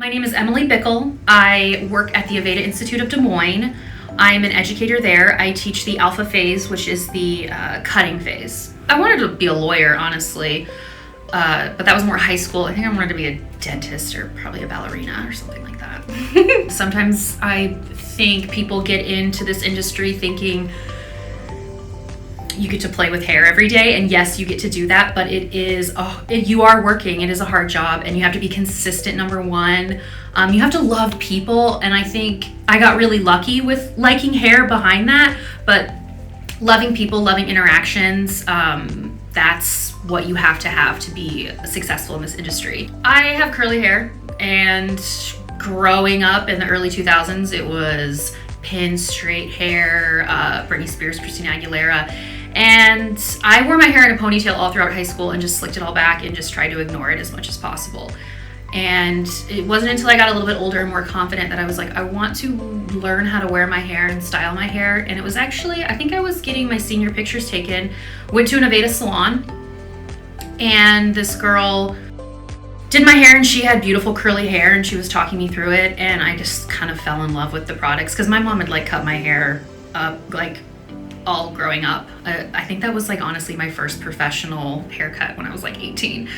My name is Emily Bickel. I work at the Aveda Institute of Des Moines. I'm an educator there. I teach the alpha phase, which is the cutting phase. I wanted to be a lawyer, honestly, but that was more high school. I think I wanted to be a dentist or probably a ballerina or something like that. Sometimes I think people get into this industry thinking you get to play with hair every day, and yes, you get to do that, but you are working. It is a hard job, and you have to be consistent, number one. You have to love people, and I think I got really lucky with liking hair behind that, but loving people, loving interactions, that's what you have to be successful in this industry. I have curly hair, and growing up in the early 2000s, it was pin straight hair, Britney Spears, Christina Aguilera. And I wore my hair in a ponytail all throughout high school and just slicked it all back and just tried to ignore it as much as possible. And it wasn't until I got a little bit older and more confident that I was like, I want to learn how to wear my hair and style my hair. And it was actually, I think I was getting my senior pictures taken, went to an Aveda salon, and this girl did my hair, and she had beautiful curly hair, and she was talking me through it, and I just kind of fell in love with the products because my mom had like cut my hair up like all growing up. I think that was like honestly my first professional haircut when I was like 18,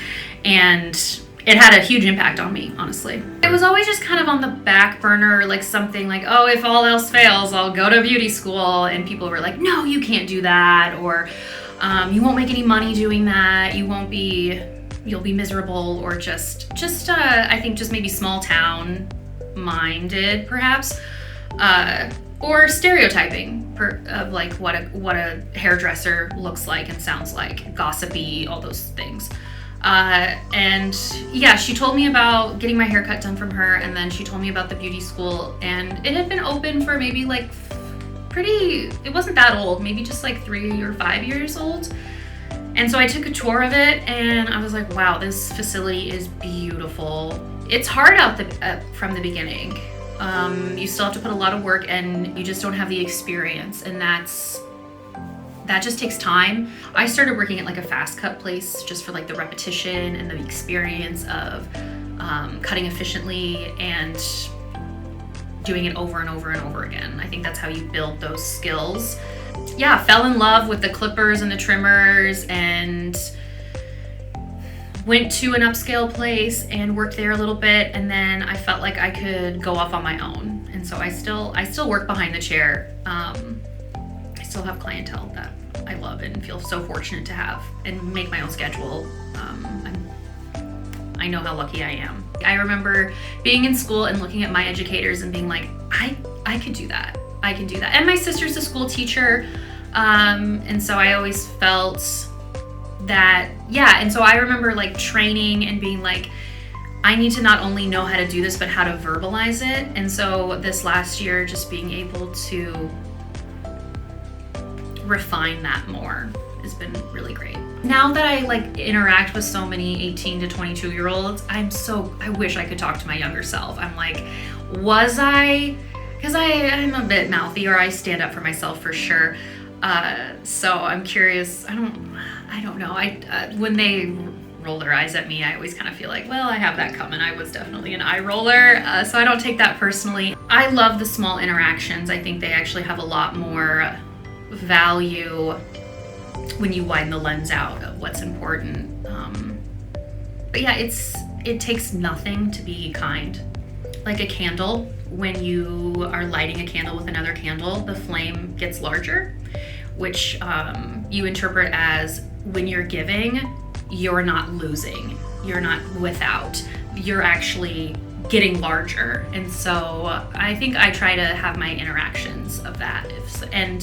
and it had a huge impact on me, honestly. It was always just kind of on the back burner, like something like, oh, if all else fails, I'll go to beauty school, and people were like, no, you can't do that, or you won't make any money doing that, you'll be miserable, or just I think just maybe small town minded perhaps, or stereotyping of like what a hairdresser looks like and sounds like, gossipy, all those things. And yeah, she told me about getting my haircut done from her, and then she told me about the beauty school, and it had been open for maybe like it wasn't that old, maybe just like 3 or 5 years old. And so I took a tour of it, and I was like, wow, this facility is beautiful. It's hard from the beginning. You still have to put a lot of work, and you just don't have the experience, and that just takes time. I started working at like a fast cut place just for like the repetition and the experience of cutting efficiently and doing it over and over and over again. I think that's how you build those skills. Yeah, fell in love with the clippers and the trimmers, and went to an upscale place and worked there a little bit, and then I felt like I could go off on my own. And so I still work behind the chair. I still have clientele that I love and feel so fortunate to have, and make my own schedule. I know how lucky I am. I remember being in school and looking at my educators and being like, I could do that. I can do that. And my sister's a school teacher, and so I always felt that, yeah. And so I remember like training and being like, I need to not only know how to do this, but how to verbalize it. And so this last year, just being able to refine that more has been really great. Now that I like interact with so many 18 to 22 year olds, I wish I could talk to my younger self. I'm like, was I? Because I'm a bit mouthy, or I stand up for myself for sure. So I'm curious. I don't know. When they roll their eyes at me, I always kind of feel like, well, I have that coming. I was definitely an eye roller, so I don't take that personally. I love the small interactions. I think they actually have a lot more value when you widen the lens out of what's important. But yeah, it takes nothing to be kind. Like a candle, when you are lighting a candle with another candle, the flame gets larger, which you interpret as when you're giving, you're not losing, you're not without, you're actually getting larger. And so I think I try to have my interactions of that. And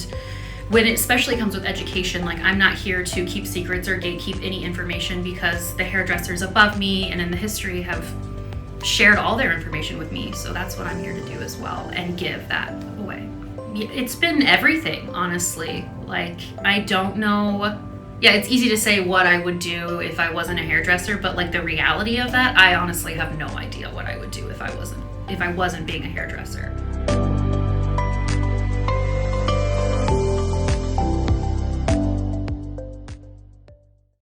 when it especially comes with education, like I'm not here to keep secrets or gatekeep any information, because the hairdressers above me and in the history have shared all their information with me. So that's what I'm here to do as well, and give that away. It's been everything, honestly. Like, I don't know. Yeah, it's easy to say what I would do if I wasn't a hairdresser, but like the reality of that, I honestly have no idea what I would do if I wasn't being a hairdresser.